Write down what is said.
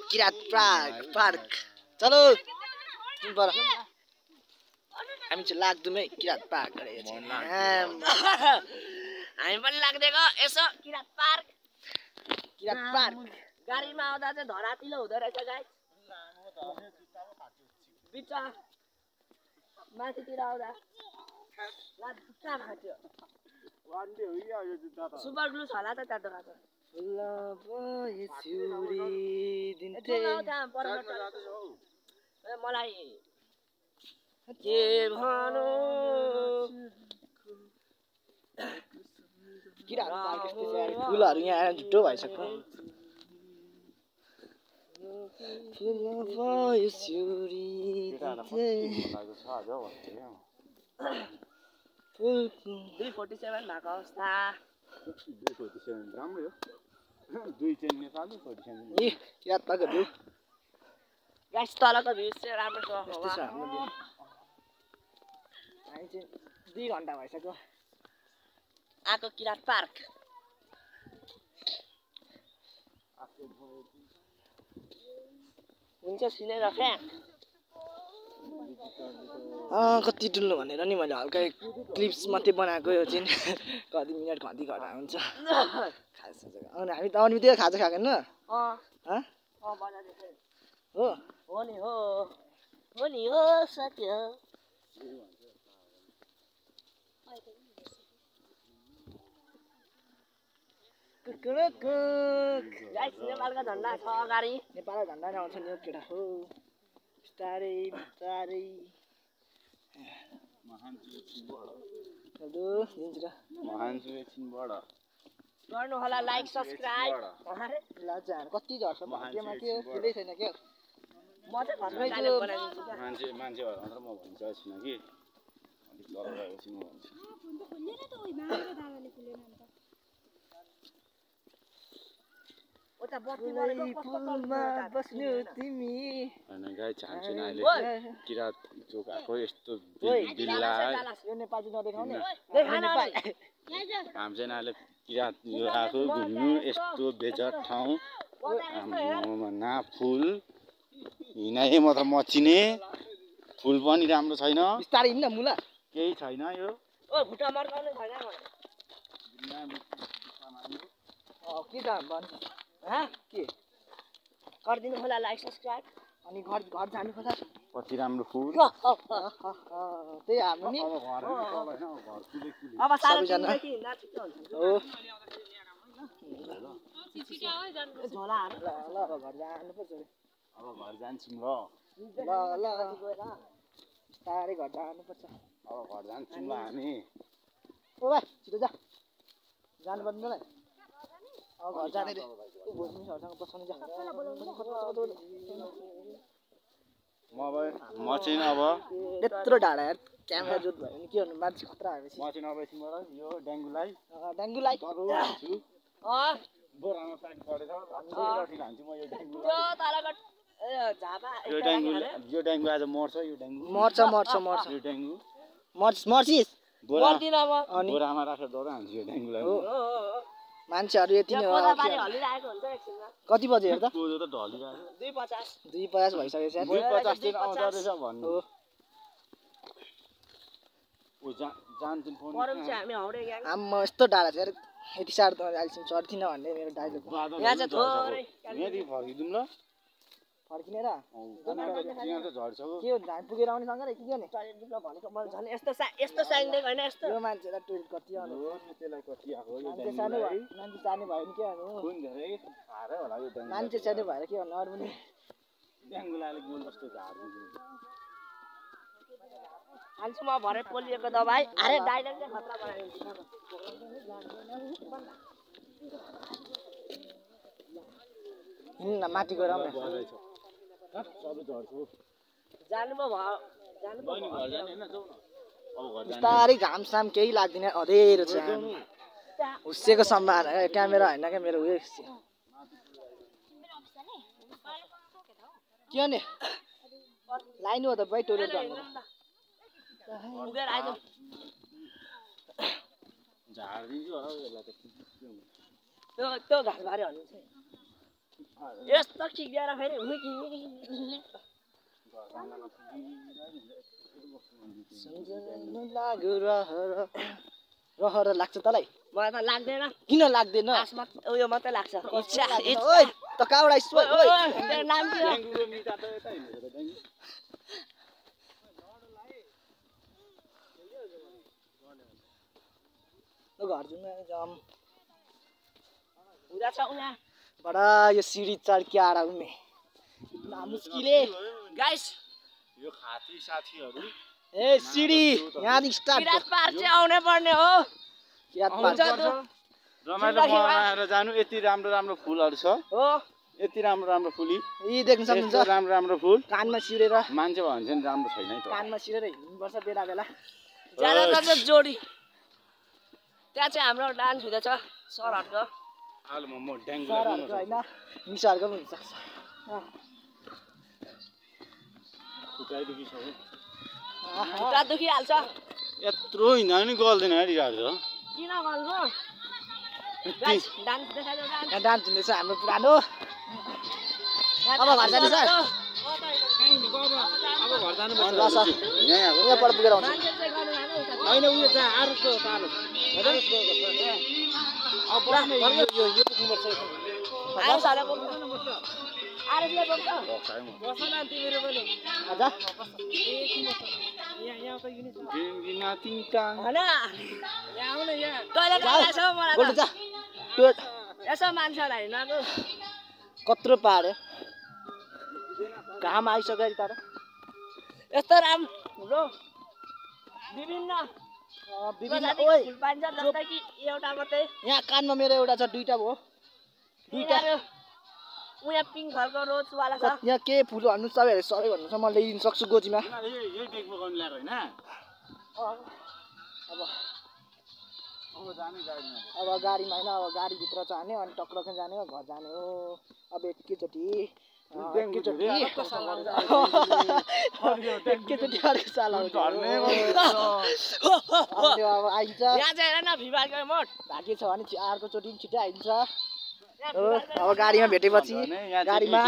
Kirat park चलो पर हामी चाहिँ लाग्दैम है किरात पार्क हामी पनि लाग्दैको यसो किरात पार्क गाडीमा आउँदा चाहिँ धरातिलो हुँदो रहेछ गाइस बिच माथितिर आउँदा लाट्टा फाट्यो सुपर ग्लु छ होला त त्यहाँ दोकानको मलाई के भनो किरात पार्क फुलहरु यहाँ आएर झुटो भइसक्यो दुई 47 भएको अवस्था 247 राम्रै हो दुई चाहिँ नेपाली 47 ए किरात पार्क हो गाइस तलको भ्यू चाहिँ राम्रो छ यस्तो छ हाम्रो भ्यू हामी चाहिँ 2 घण्टा भइसक्यो आको किरात पार्क हुन्छ सिनेर फ्याक कति डुल्नु भनेर नि मैले हल्का क्लिप्स मात्रै बनाएको यो चाहिँ कति मिनट कति घटा हुन्छ अनि हामी त अनितिर खाजा खाएन हो नि हो सक्यो गाइस नेपालको झन्डा छ अगाडि नेपालको झन्डा नै आउँछ नि केटा हो बिस्तारै बिस्तारै गर्नु होला लाइक सब्स्क्राइब कति झर्छ भाग्यमा के हो केही छैन के म चाहिँ घरमै डाइलग बनाइदिन्छु क्या मान्छे भएर मात्र म भन्छ छैन कि अलिक लर गएपछि म भन्छु उता बत्ती बलेको फुलमा बस्नु तिमी हैन गाई चाहन्छु न अहिले किरात चोक आको यस्तो बिल्ला यो नेपाल चाहिँ नदेखाउने हामी चाहिँ अहिले किरात यो आको घुम्नु यस्तो बेजर ठाउँ ना फुल हिँडाइ मात्र मचिने फुल पनि राम्रो छैन बिस्तारै हिँड्न मुला केही छैन यो ओ खुट्टा मर्काउने छैन के त भन्छ के गरिदिनु होला लाइक सब्स्क्राइब अनि घर जानु खोज्छ कति राम्रो फुल त्यही हाम्रो नि अब सबैजना हो झोला ल घर जानु पर्छ अब घर जान्छौँ ल बिस्तारै घर जानु पर्छ अब घर जान्छौँ ल हामी ओ भाइ छिटो जानु पर्दैन ल अब घर जाने रे भोजनीहरूसँग बसाउनु जा म चाहिँ अब यत्रो डाँडा यार क्यामेरा जोत भयो भने के गर्नु मान्छे खतरा भएपछि म चाहिँ नभएपछि यो डेङ्गुलाई हान्छु बोरामा प्याक गरेर लान्छु म यो डेङ्गु यो डेङ्गु आज मर्छ यो डेङ्गु मर्छ यो डेङ्गु मर्छिस् बोरामा राखेर डरा हान्छु यो डेङ्गुलाई मान्छेहरू यति नै हो कति बजे हेर्दा कोदो त ढलिरहेको 2:50 भइसकेछ 2:50 दिन आउँदो रहेछ भन्नु ओ जान्छन् फोन आम्मा यस्तो डाँडा छ यार यति साह्रो त अहिलेसम्म चढ्थिनँ भन्ने मेरो डाइलग यहाँ चाहिँ थोरै यहाँदेखि फर्किदिउँ ल फर्किने र यहाँ त झर्छ के हुन्छ हामी पुगेर आउने सँगै के गर्ने भनेको मैले झन् यस्तो साइन्दै होइन यस्तो यो मान्छेलाई टोइलेट कति आउनु त्यसलाई कति आएको यो मान्छे सानो भयो भने के गर्नु कुन धेरै खारै होला यो डेङ्गु मान्छे सानो भएर के गर्नु अरू पनि डेङ्गुलाई अलिक मन कस्तो झार्नु खान्छु म भरे पोलिएको दबाई अरे डाइलग चाहिँ खतरा बनाइदिन्छु हिँड्न माथि गएर आउँ न सबै झर्छु जानु पो भयो बहिनी घर जाने हैन जाऊ न अब घर जाने बिस्तारै घाम साम केही लाग्दैन अँधेरो छ हुस्सेको सम्भावना क्यामेरा होइन क्या मेरो उयो के गर्ने लाइन हो त भाइ टोइलेट जानु झार्दिन्छु होला यसलाई त त्यो घाँस बारे भन्नु यस्तो खिचेर फेरि रहर लाग्छ तँलाई मलाई त लाग्दैन किन लाग्दैन आसमा उयो मात्रै लाग्छ इच्छा ओइ त कहाँबाट आइस ओइ तेरो नाम के हो घर जाउँ जाम हुँदा छ उहाँ बडा यो सिडी चढ के आडा उमे इतना मुस्किले गाइस यो खाती साथीहरु ए सिडी यहाँदेखि स्टार्ट किरात पार चाहिँ आउनै पर्ने हो याद पार्छ रमाइलो बनाएर जानु यति राम्रो राम्रो फुलहरु छ हो यति राम्रो राम्रो फुली यी देख्न सक्नुहुन्छ यस्तो राम्रो राम्रो फुल कानमा सिरेर मान्छे भन्छ नि राम्रो छैन है त कानमा सिरेर हिँड्नुपर्छ बेला बेला ज्यादातर त जोडी त्यहाँ चाहिँ हाम्रो डान्स हुँदैछ सरहरुको आलु मोमो ड्याङ सरहरुको हैन मिसाहरुको पनि हुन सक्छ खुट्टा दुखिसक्यो खुट्टा दुखिहाल्छ यत्रो हिँड्दा पनि गल्दैन है रिगाहरू किन गर्नु गाइस डान्स देखाइदेऊ डान्स यहाँ डान्स हुँदैछ हाम्रो पुरानो अब घर जाने सर अब घर जानु ल सर यहाँ उहाँ पर पुगेर आउँछ डान्स चाहिँ गर्नु लानु हैन उयो चाहिँ आरुसको सानो अब बस्ने यो पुग्नुपर्छ आयो साले बोल्नु आरसले बोल्छ बस्न न तिमीहरु पनि आजा गिना तिनटा हैन यहाँ आउन यहाँ टोइलेट जान्छ मलाई बोल्नु त जा टोट यसो मान्छेलाई हिँड्नको कत्रो पार्यो घाम आइसक्यो तर यस्तो राम्रो विभिन्न विभिन्न प्रजातिको ओइ फुल पाइन्छ जस्तै कि एउटा मात्रै यहाँ कानमा मेरो एउटा छ दुईटा भयो दुईटा उहाँ पिङ्क खालको रोजवाला छ यहाँ के फुल भन्नु सबैहरू सबै भन्नु छ म ल्याइदिनु सक्छु गोजीमा यही टेकमा गर्नु ल्याएको हैन अब गाडीमा होइन अब गाडीभित्र जाने अनि टक्रकै जाने हो घर जाने हो अब एकैचोटि एकैचोटि अर्को साल आउँछ अब आइन्छ यहाँ चाहिँ हेर न भिवारको मोड भाग्य छ भने अर्कोचोटि छिट्टै आइन्छ अब गाडीमा भेटेपछि गाडीमा